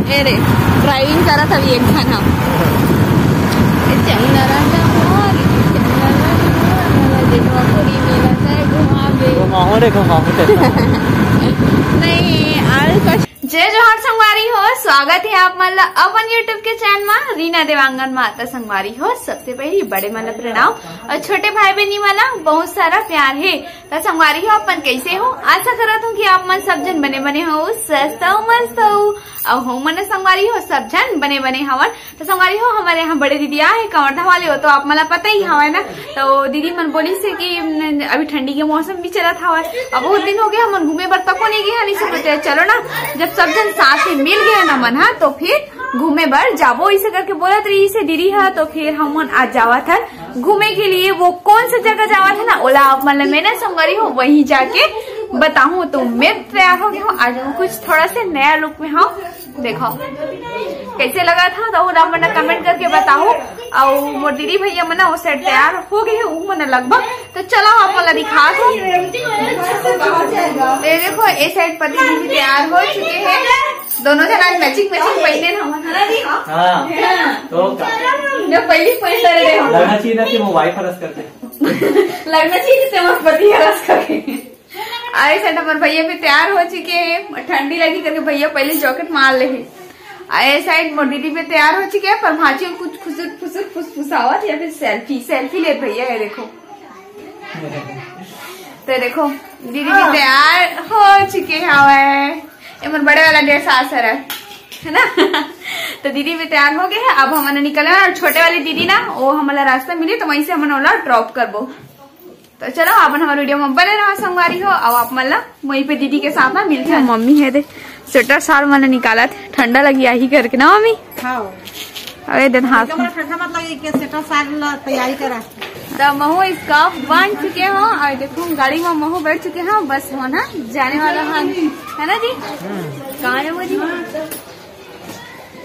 अरे ड्राइविंग करा था एक खाना नहीं आज जय जोहार संगवारी हो, स्वागत है आप मन अपन यूट्यूब के चैनल में रीना देवांगन माता संगवारी हो। सबसे पहले बड़े मन प्रणाम और छोटे भाई बहनी वाला बहुत सारा प्यार है। तो संगवारी हो अपन कैसे हो, आशा करत हूँ कि आप मन सब जन बने बने हो, स्वस्थ हो, मस्त हो और हो मन संगवारी हो सब जन बने बने हवन। तो संगवारी हो हमारे यहाँ बड़े दीदी आए कवर्धा वाले हो, तो आप मला पता ही हवा ना। तो दीदी मन बोली से कि अभी ठंडी के मौसम भी चला था और बहुत दिन हो गया हम घूमे बर तक नहीं गए, नहीं सोचे चलो ना जब सब जन साथ में मिल गए ना मन हा तो फिर घूमे बर जाबो इसे करके बोलत रही से दीदी है। तो फिर हम आज जावा था घूमे के लिए। वो कौन सा जगह जावा था ना ओला आप मतलब मैंने संगवारी हो वहीं जाके बताऊं। तो मैं तैयार हो गया हूँ आज कुछ थोड़ा से नया लुक में हूँ, देखो कैसे लगा था तो ओला मना कमेंट करके बताओ। और मोर दीदी भैया मना वो साइड तैयार हो गए वो मना लगभग। तो चलो आप वाला दिखा दो। देखो इस साइड पति दीदी तैयार हो चुके हैं, दोनों जन आज मैचिंग पहने जो पहली पैसा लगना चाहिए वो वाइफ हरस करते लगना चाहिए पति हरस करके। अरे साइड हमारे भैया भी तैयार हो चुके हैं, ठंडी लगी करके भैया पहले जैकेट मार ले है। अरे साइड मोर दीदी भी तैयार हो चुके हैं, पर भाजी कुछ फुसफुसावत या फिर सेल्फी ले भैया है देखो। तो देखो दीदी भी तैयार हो चुके हैं, बड़े वाला 1.5 साल है ना। तो दीदी भी तैयार हो गए हैं, अब हमने निकला और छोटे वाली दीदी ना वो हमारा रास्ता मिली तो वहीं से हमने ओला ड्रॉप करबो। तो चलो अपन हमारे वीडियो में बने रहा संगवारी हो। अब आप मतलब वहीं पे दीदी के साथ में मिलते हैं। मम्मी है दे स्वेटर साल मैंने निकाला था, ठंडा लगी यही करके ना मम्मी। अरे दिन हाथ ठंडा मत लगे कि स्वेटर साल तैयारी करा। तो महू इसका बन चुके हो और देखो गाड़ी में महू बैठ चुके हैं, बस हो ना जाने वाला है ना जी। कहाँ है वो जी?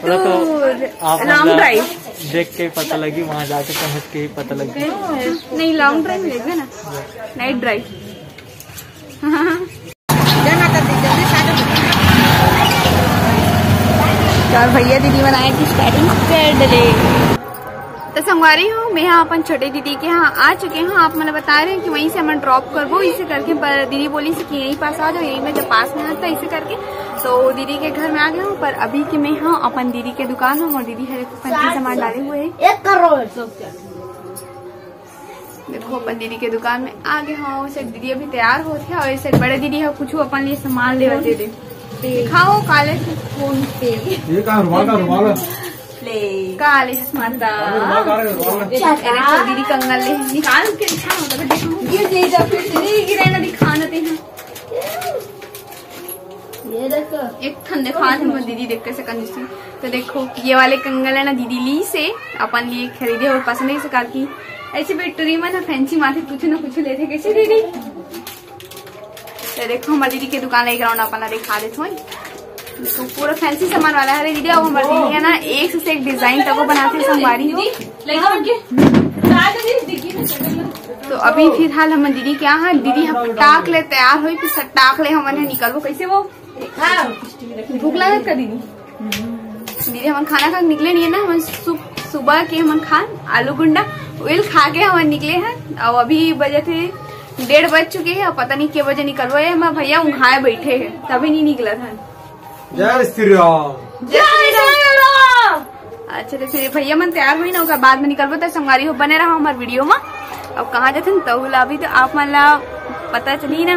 लॉन्ग ड्राइव देख के पता लगी, वहाँ जाके पहुँच के ही पता लगी। नहीं लॉन्ग ड्राइव लेंगे ना, नाइट ड्राइव। और भैया दीदी बनाए की स्टार्टिंग कर डले। तो संगवारी हूँ मैं यहाँ अपन छोटे दीदी के यहाँ आ चुके हैं। आप मैंने बता रहे हैं कि वहीं से हम ड्रॉप करबो इसे करके, पर दीदी बोली से कि यहीं पास आ जाओ, यहीं में जब पास में आता इसे करके। तो दीदी के घर में आ गया हूँ, पर अभी के मैं हाँ अपन दीदी के दुकान में और दीदी है फंसी सामान डाले हुए है। 1 करोड़ देखो अपन दीदी के दुकान में आ गए हाँ। उसे दीदी अभी तैयार होते हैं और ऐसे बड़े दीदी है कुछ अपन लिए सामान ले दे दिखाओ काले फोन पे काले माता दीदी कंगल ले निकाल के गिरा दिखाना ये देखो एक ठंडे खान दीदी देखते से कंजूसी। तो देखो ये वाले कंगल है ना दीदी ली से अपन लिए खरीदे और पसंद है सकार की ऐसे बेटरी में ना फैंसी माथे कुछ न कुछ लेते कैसे दीदी। तो देखो हमारी दीदी के दुकान एक राउंड अपना दिखा देते हैं। देखो पूरा फैंसी सामान वाला है दीदी। अब हमारी दीदी है ना एक से एक डिजाइन तक बनाते हैं संगवारी हो। तो अभी फिलहाल हम दीदी क्या है दीदी हम टाक ले तैयार हुई फिर सटाक ले हमने निकलबो कैसे वो भूख लागत का दीदी हम खाना खा निकले नहीं है ना। हम सुबह के हम खान आलू गुंडा ऑयल खा के हम निकले हैं और अभी बजे थे 1:30 बज चुके हैं। पता नहीं के बजे निकलबो है, हमारे भैया उंघाए बैठे हैं तभी नहीं निकला था। जय श्री राम जय श्री राम। अच्छा तो फिर भैया मन तैयार हुई ना बाद में निकलबो तो संगवारी हो बने रहा हमारे वीडियो में। अब कहाँ जाते तो अभी तो आप मतलब पता चली ना।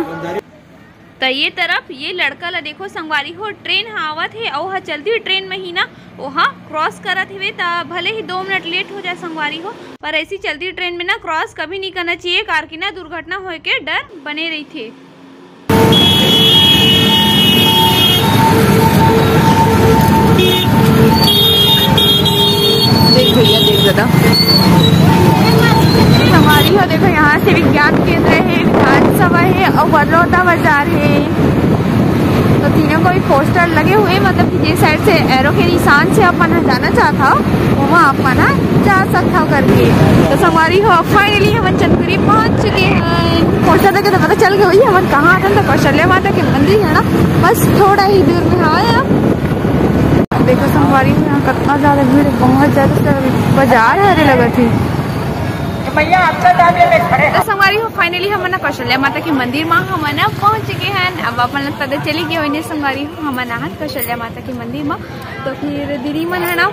तो ये तरफ ये लड़का ला देखो संगवारी हो ट्रेन आवत है और वहाँ चलती हुई ट्रेन में ही ना वहाँ क्रॉस करत हुए तो भले ही 2 मिनट लेट हो जाए संगवारी हो, पर ऐसी चलती ट्रेन में ना क्रॉस कभी नहीं करना चाहिए, कार की ना दुर्घटना होने के डर बने रही थे। देख भैया देख दादा हमारी हो देखो यहाँ से विज्ञान केंद्र है, विधानसभा है और बड़ौदा बाजार है। तो तीनों को भी पोस्टर लगे हुए मतलब कि जिस साइड से एरो के निशान से अपन जाना चाहता हो वहाँ अपन जा सकता हो करके। तो संगवारी हो फाइनली हम चंदपुरी पहुँच चुके हैं। पोस्टर देखे तो पता चल गया वही हम कहाँ आते तो कौशल्या माता के मंदिर है ना, बस थोड़ा ही दूर में आए। देखो संगवारी यहाँ कितना ज्यादा भीड़, बहुत ज्यादा बाजार हरे लगा थी। तो संगवारी हो फाइनली हम ना कौशल्या माता के मंदिर में हम ना पहुंच गए हैं। अब अपन पता चली गई होने संगवारी हो हम ना कौशल्या माता के मंदिर में। तो फिर दीदी मन है ना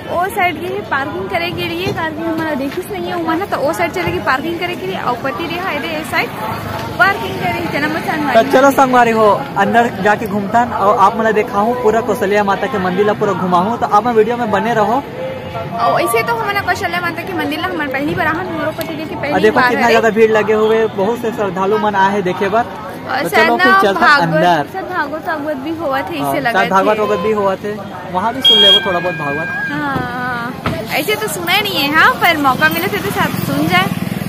वो साइड गई पार्किंग करे के लिए, कारण हमारा देखिस नहीं है वहाँ तो वो साइड चलेगी पार्किंग करे के लिए, और पति रहा है साइड पार्किंग करे जन्म। चलो संगवारी हो अंदर जाके घूमता और आप मैंने देखा हूँ पूरा कौशल्या माता के मंदिर ला पूरा घुमा हूँ। तो आप वीडियो में बने रहो। और ऐसे तो हमारा कौशल्या माता के मंदिर ला हमारे पहली बार हम लोग पति की पहली देखो कितना ज्यादा भीड़ लगे हुए, बहुत से श्रद्धालु मन आए हैं देखे बार। तो चलो फिर चलता अंदर। भागवत भी हुआ थे, इससे लगा भागवत भी हुआ थे, वहाँ भी सुन ले थोड़ा बहुत भागवत। हाँ ऐसे तो सुना ही नहीं है, हाँ पर मौका मिले थे तो साथ सुन जाए।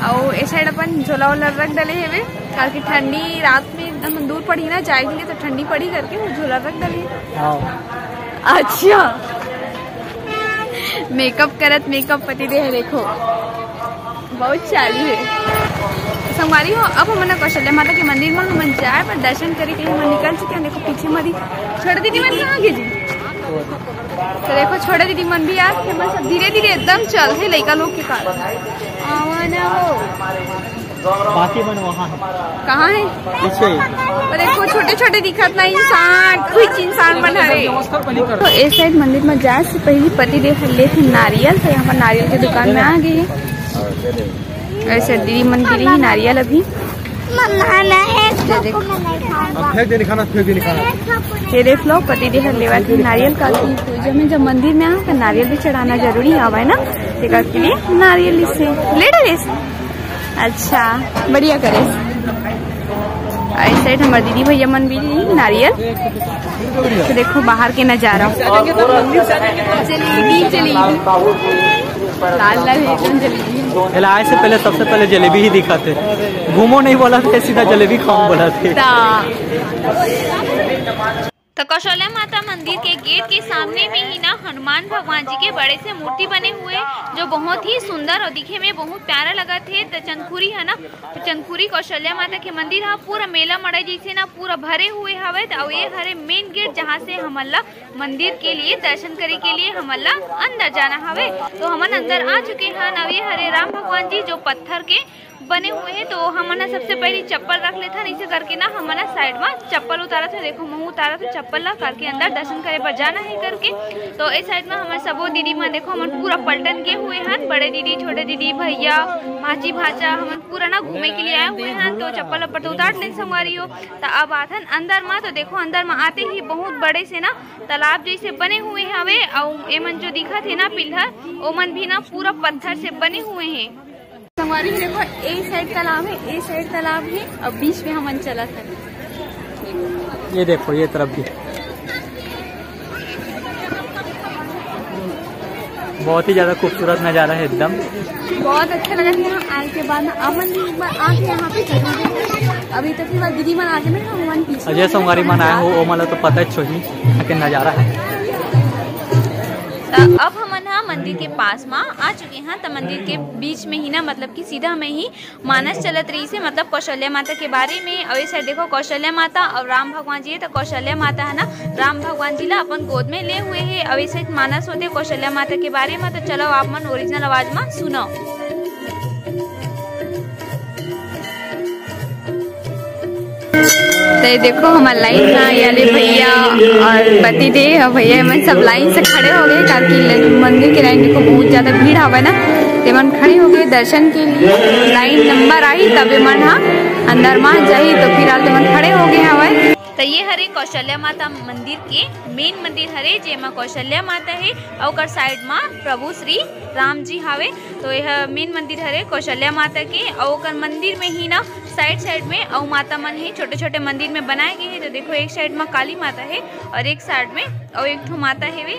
और इस साइड अपन झोला वोला रख डाले है, ताकि ठंडी रात में एकदम दूर पड़ी ना जाए के लिए, तो ठंडी पड़ी करके वो झोला रख डाले। अच्छा मेकअप पति दे है, देखो बहुत चालू है संगवारी हो। अब हम कौशल्या माता के मंदिर में हम जाए पर दर्शन करे के हम निकल चुके हैं। देखो पीछे मरी छोटे दीदी मन कहाँ गई जी, तो देखो छोटे दीदी मन भी यार सब धीरे धीरे एकदम चल है लड़का लोग के कारण। बाकी मन वहाँ कहाँ है पीछे, तो देखो छोटे छोटे दिखत ना इंसान, कुछ इंसान बना रहे। तो इस साइड मंदिर में जाए से पहले पति देख ले थे नारियल, तो यहाँ पर नारियल की दुकान में आ गई है। ऐसे दीदी मन के लिए नारियल अभी ये देख लो पति देख लेवा थी नारियल का पूजा में जब मंदिर में आ तो नारियल भी चढ़ाना जरूरी आवा है ना, के लिए नारियल इससे ले डरे। अच्छा बढ़िया करे। इस साइड हमारे दीदी भैया मन भी नारियल। तो देखो बाहर के नजारा, जलेबी लाल लाल जलेबी। आए से पहले सबसे पहले जलेबी ही दिखा थे, घूमो नहीं बोला थे, सीधा जलेबी खाओ बोला थे। तो कौशल्या माता मंदिर के गेट के सामने में ही ना हनुमान भगवान जी के बड़े से मूर्ति बने हुए, जो बहुत ही सुंदर और दिखे में बहुत प्यारा लगा थे। तो चंदखुरी है ना, तो चंदखुरी कौशल्या माता के मंदिर है पूरा मेला मड़ई जैसे ना पूरा भरे हुए हवे। तो ये हरे मेन गेट जहाँ से हमला मंदिर के लिए दर्शन करे के लिए हमला अंदर जाना हवे। तो हम अंदर आ चुके हैं। अब ये हरे राम भगवान जी जो पत्थर के बने हुए हैं। तो हमने सबसे पहले चप्पल रख लेता, इसे करके ना हमने साइड में चप्पल उतारा था। देखो मुँह उतारा था, चप्पल ला करके अंदर दर्शन करे पर जाना है करके। तो इस साइड में हमारे सबो दीदी में देखो हम पूरा पलटन के हुए हैं, बड़े दीदी छोटे दीदी भैया भाची भाचा हम पूरा ना घूमे के लिए आए हुए हैं। तो चप्पल अप्पल तो उतार ले संगवारी हो। तो अब आथन अंदर में, तो देखो अंदर में आते ही बहुत बड़े से ना तालाब जैसे बने हुए हवे। और ये मन जो दिखा थे ना पिलर, वो मन भी ना पूरा पत्थर से बने हुए हैं। हमारी देखो ए साइड तालाब है, ए साइड तालाब है, और बीच में हम चला था। ये देखो ये तरफ भी बहुत ही ज्यादा खूबसूरत नजारा है, एकदम बहुत अच्छा लगा था। यहाँ आने के बाद अमन भी एक बार आके यहाँ पे अभी तक तो दीदी मन आके ना हम पीछे अजय संगवारी मन आया हो, वो मतलब तो पता है छोही के नजारा है। अब हम मंदिर के पास में आ चुके हैं। तो मंदिर के बीच में ही ना मतलब कि सीधा में ही मानस चलत रही से मतलब कौशल्या माता के बारे में। और इस साइड देखो कौशल्या माता और राम भगवान जी है। तो कौशल्या माता है ना राम भगवान जी ला अपन गोद में ले हुए हैं। और इस साइड मानस होते कौशल्या माता के बारे में। तो चलो आप मन ओरिजिनल आवाज में सुनो। तो देखो हमारे लाइन में याले भैया और पति दे भैया मन सब लाइन से खड़े हो गए, ताकि मंदिर की लाइन देखो बहुत ज्यादा भीड़ हवा ना, ते मन खड़े हो गए दर्शन के लिए। लाइन नंबर आई तब मन हाँ अंदर में जाही, तो फिर आते मन खड़े हो गए हवा। तो ये हरे कौशल्या माता मंदिर के मेन मंदिर हरे, जेमा कौशल्या माता है और साइड में प्रभु श्री राम जी हावे। तो यह मेन मंदिर हरे कौशल्या माता के। और मंदिर में ही ना साइड में और माता मन है, छोटे छोटे मंदिर में बनाए गए हैं। तो देखो एक साइड में काली माता है और एक साइड में और एक ठो माता है वे।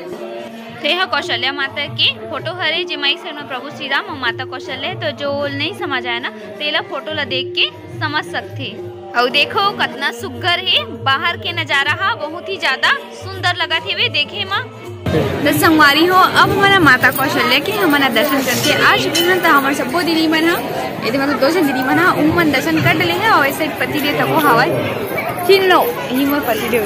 तो यह कौशल्या माता के फोटो हरे, जेमा एक साइड में प्रभु श्री राम और माता कौशल्या। तो जो नहीं समझ आया ना तेला फोटो ला देख के समझ सकते। और देखो कितना सुग्घर है, बाहर के नजारा हा बहुत ही ज्यादा सुंदर लगा थे वे देखे माँ। तो संगवारी हो अब हमारा माता कौशल्या के हमारा दर्शन करके आ चुके हैं। तो हमारे सबको दीदी मन हा, मतलब 2 दीदी मन हा, मन दर्शन कर डले है। और ऐसे पति दे तको हवा चिन लो ही मैं पलटी दे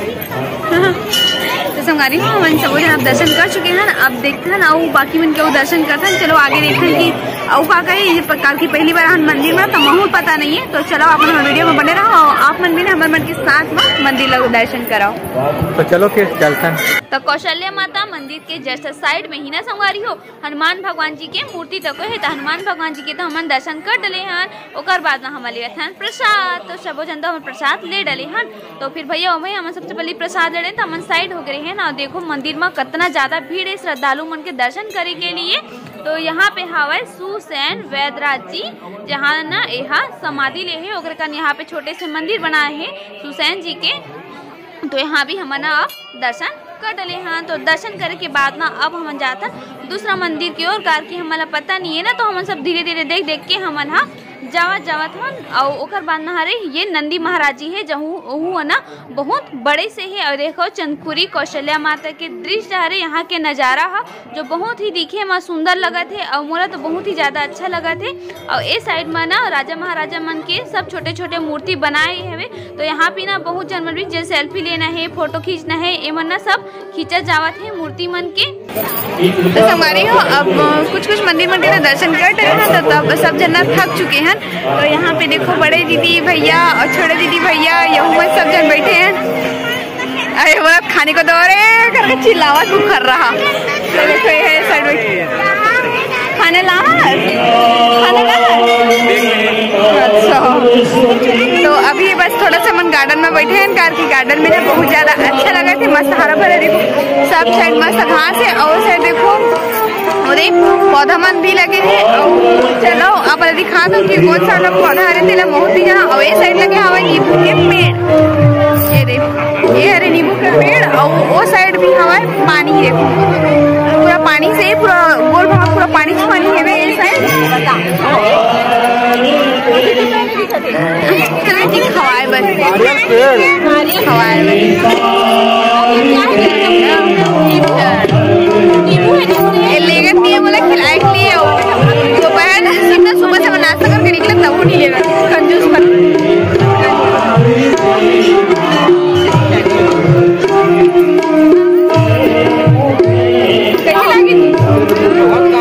तो संगारी हो हम सब जन दर्शन कर चुके हैं। अब देखते हैं और बाकी मन के दर्शन करते हैं। चलो आगे देखते हैं कि और का कही प्रकार की पहली बार हम मंदिर में तो महू पता नहीं है। तो चलो आप वीडियो में बने रहो और आप मन भी हमारे मन के साथ में मंदिर लोग दर्शन कराओ। तो चलो फिर चलते हैं। तो कौशल्या माता मंदिर के जस्ट साइड में ही ना संगवारी हो हनुमान भगवान जी के मूर्ति तक है। तो हनुमान भगवान जी के तो हम दर्शन कर डले हैं। ओकर बाद में हम लिए थे प्रसाद। तो सबो जन तो हम प्रसाद ले डले हैं। तो फिर भैया भाई हम सबसे पहले प्रसाद ले तो हम साइड हो गए हैं ना। देखो मंदिर में कितना ज्यादा भीड़ है श्रद्धालु मन के दर्शन करे के लिए। तो यहाँ पे हवा सुसैन वैदराज जी जहाँ ना यहाँ समाधि ले है ओकर कन यहाँ पे छोटे से मंदिर बनाए हैं सुसैन जी के। तो यहाँ भी हम ना दर्शन कर डले हैं। तो दर्शन करे के बाद ना अब हम जाता दूसरा मंदिर की ओर कार की हमारा पता नहीं है ना। तो हम सब धीरे धीरे देख देख के हम जावत हन और ओकर बाद ना हरे ये नंदी महाराज जी है जहू ना बहुत बड़े से है। और देखो चंदपुरी कौशल्या माता के दृश्य हरे यहाँ के नज़ारा है जो बहुत ही दिखे में सुंदर लगा थे और मोला तो बहुत ही ज़्यादा अच्छा लगा थे। और ए साइड में ना राजा महाराजा मन के सब छोटे छोटे मूर्ति बनाए हुए। तो यहाँ पे ना बहुत जन मन भी जो सेल्फी लेना है फोटो खींचना है ये मन ना सब खींचा जावत है मूर्ति मन के। तो हमारे हो अब कुछ मंदिर मन के दर्शन कर तब सब जना थक चुके हैं। तो यहाँ पे देखो बड़े दीदी भैया और छोटे दीदी भैया यहूँ सब जन बैठे हैं। अरे वो खाने को दौरे करके चिल्लावत वो कर रहा। तो देखो ये है साइड में खाने ला अच्छा। तो अभी बस थोड़ा सा मन गार्डन में बैठे हैं। कार की गार्डन में बहुत ज्यादा अच्छा लगा थे। मस्त हरा भरा देखो सब साइड मस्त घास है और साइड देखो और पौधा मन भी लगे थे। चलो अब दिखा दो कि कौन सा पौधा हरे तेला बहुत ही जहाँ और ये साइड लगे हवा नींबू के पेड़। ये देखो ये हरे नींबू के पेड़ और वो साइड भी हवा पानी देखो पूरा पानी से पूरा गोल भाग पूरा पानी है ये साइड। खवाए बन लेकर दिए बोला खिलाए के लिए दोपहर सुबह से नाश्ता करके निकले तब वो नहीं लेगा कंजूस पर।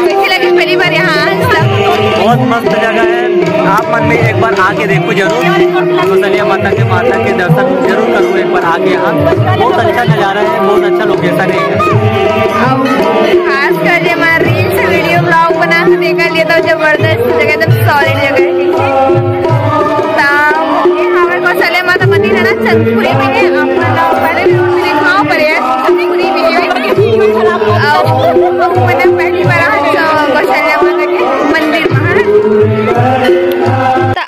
कैसी लगी पहली बार यहाँ? बहुत मस्त जगह है। आप मन में एक बार आके देखो जरूर। कौशल्या माता के दर्शन जरूर करो एक बार आके। यहाँ बहुत अच्छा नज़ारा है बहुत अच्छा लोकेशन है। खास कर हमारे रील्स वीडियो ब्लॉग बना के देखा लिया तो जबरदस्त जगह एकदम सॉलिड जगह है। हमारे कौशल्या माता मंदिर है ना चंदपुरी में है। पहले दिखाओ पर चंदपुरी में है मैंने पहली बार कौशल्या माता के मंदिर में।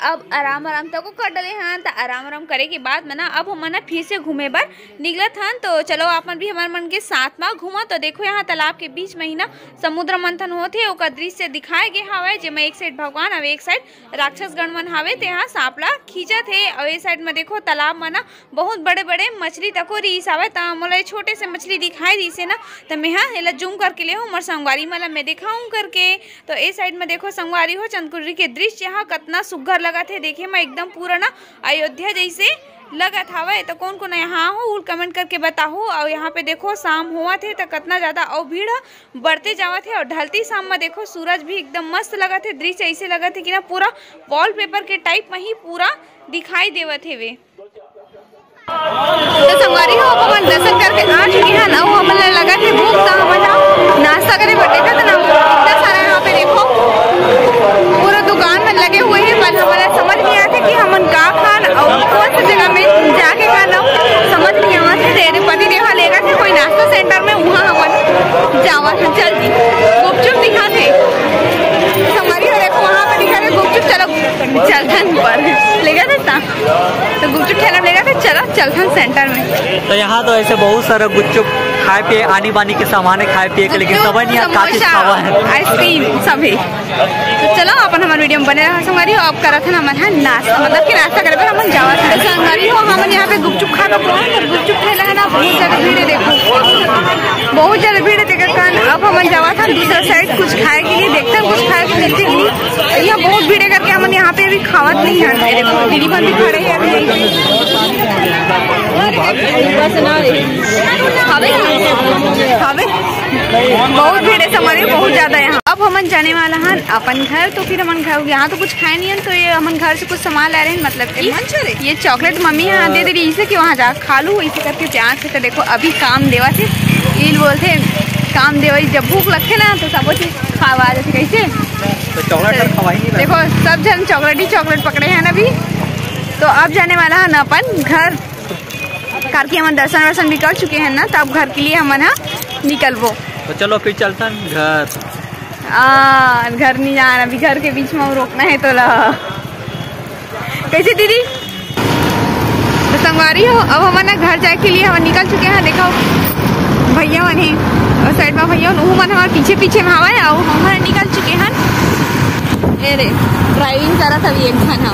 अब आराम तक कर डले हैं। तो आराम करे के बाद में ना अब हम ना फिर से घूमे बार निकलत हन। तो चलो आप मन भी हमारे मन के साथ में घूमा। तो देखो यहाँ तालाब के बीच में ही ना समुद्र मंथन होते ओकर दृश्य दिखाए गए हवे जेमे एक साइड भगवान और एक साइड राक्षस गण मन हवे। तो यहाँ सांपला खींचत है और ये साइड में देखो तालाब में ना बहुत बड़े बड़े मछली तको रीस आवे। तो मोला छोटे से मछली दिखाई दी से ना तो मैं यहाँ एला जूम करके ले हूँ संगवारी मला मैं दिखाऊँ करके। तो ए साइड में देखो संगवारी हो चंदपुरी के दृश्य यहाँ कितना सुघर लगा थे देखे मैं एकदम पूरा ना अयोध्या जैसे लगा था। तो कौन कौन यहाँ हो कमेंट करके बताओ। और यहाँ पे देखो शाम हुआ थे तो कितना ज्यादा और भीड़ बढ़ते जावा थे। और ढलती शाम में देखो सूरज भी एकदम मस्त लगा थे। दृश्य ऐसे लगा थे कि ना पूरा वॉलपेपर के टाइप में ही पूरा दिखाई देवा थे वे। तो संगवारी हो अपन दर्शन करके आ चुके हैं ना। हमें लगा थे भूख तो हम नाश्ता करे बैठे थे ना इतना सारा यहाँ पे देखो पूरा दुकान में लगे हुए हैं। पर हमारा समझ नहीं आया कि हम का खान और कौन सी जगह में जाके खाना समझ नहीं आवा थे। तेरे पति देवा लेगा थे कोई नाश्ता सेंटर में वहाँ हम जावा थे। चल जी गुपचुप दिखा थे संगवारी हो देखो वहाँ पे दिखा थे गुपचुप। चलो चलथन पर लेगा था तो गुपचुप ठेला लेगा था। चलो चलथन सेंटर में। तो यहाँ तो ऐसे बहुत सारा गुपचुप खाए पिए आनी बानी के सामान है खाए पिए के लेकिन समझ नहीं आता का चीज खावा है आइसक्रीम सभी। तो चलो अपन हमारे वीडियो में बने रहा संगवारी हो। अब करा था ना हमारे नाश्ता मतलब कि नाश्ता करे पर हम जावा था संगवारी हो। हम यहाँ पे गुपचुप खा कर गुपचुप ठेला है ना बहुत ज्यादा भीड़ है देखो बहुत ज्यादा भीड़ है देखा कारण। अब हम जावा था दूसरा साइड कुछ खाए के लिए देखते हैं कुछ खाए मिलते नहीं। यहाँ बहुत भीड़ है करके हम यहाँ पे अभी खावत नहीं झन देखो दीदी बन भी खड़े हैं अभी बहुत भीड़ है समाने बहुत ज्यादा यहाँ। अब हमन जाने वाला है अपन घर, तो फिर हमन घर यहाँ तो कुछ खाए नहीं है, तो ये हमन घर से कुछ सामान ला रहे हैं। मतलब कि ये चॉकलेट मम्मी यहाँ दे रही इसे कि वहाँ जा खा लूँ, इसे करके प्याज से। देखो अभी काम देवा थे, ये बोलते काम देवा, जब भूख लगते ना तो सब चीज खावा जाते कैसे। तो चॉकलेट खवाएंगे। देखो सब जन चॉकलेट ही चॉकलेट पकड़े हैं अभी। तो अब जाने वाला है ना अपन घर, कार की हम दर्शन वर्शन भी कर चुके हैं ना, तो अब घर के लिए हम ना निकलबो। तो चलो फिर चलता है घर। घर नहीं जाना, अभी घर के बीच में रोकना है तो ला कैसे दीदी। तो संगवारी हो अब हम ना घर जाए के लिए हम निकल चुके हैं। देखो भैया मन है और साइड में भैया मन हमारे पीछे पीछे में हवा है, और हम निकल चुके हैं। अरे ड्राइविंग करा था एक घंटा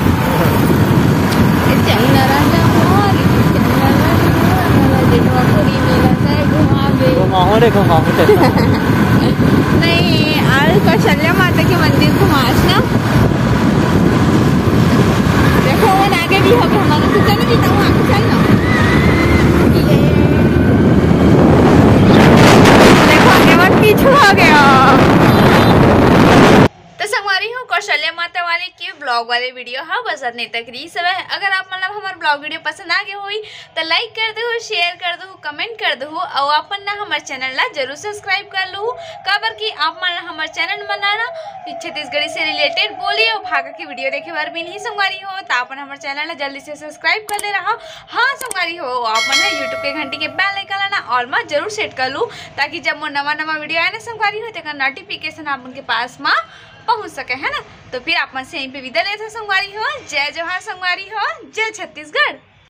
नहीं आज कौशल्या माता के मंदिर घुमास ना। देखो वो आगे भी होगा हमारा, तो चलो भी तो आगे चलना। देखो आगे बात पीछे हो गया। तो संगवारी हूँ कौशल्या माता वाले के ब्लॉग वाले वीडियो हाँ बस नहीं तक रही सब है। अगर आप मतलब हमारे ब्लॉग वीडियो पसंद आ गए हुई तो लाइक कर दो, शेयर कर दो, कमेंट कर दो, और अपन ना हमारे चैनल ला जरूर सब्सक्राइब कर लो। काबर की आप मतलब हमारे चैनल बनाना छत्तीसगढ़ी से रिलेटेड बोली और भागा की वीडियो देखे बार भी नहीं संगवारी हो, तो अपन हमारे चैनल ला जल्दी से सब्सक्राइब कर ले रहा। हाँ संगवारी हो आप मन यूट्यूब के घंटी के बेल आइकन ना और मैं जरूर सेट कर लूँ, ताकि जब वो नवा वीडियो आए ना संगवारी हो तो नोटिफिकेशन आप उनके पास में पहुंच सके है ना। तो फिर आप मन से यहीं पे विदा लेते संगवारी हो। जय जोहार संगवारी हो, जय छत्तीसगढ़।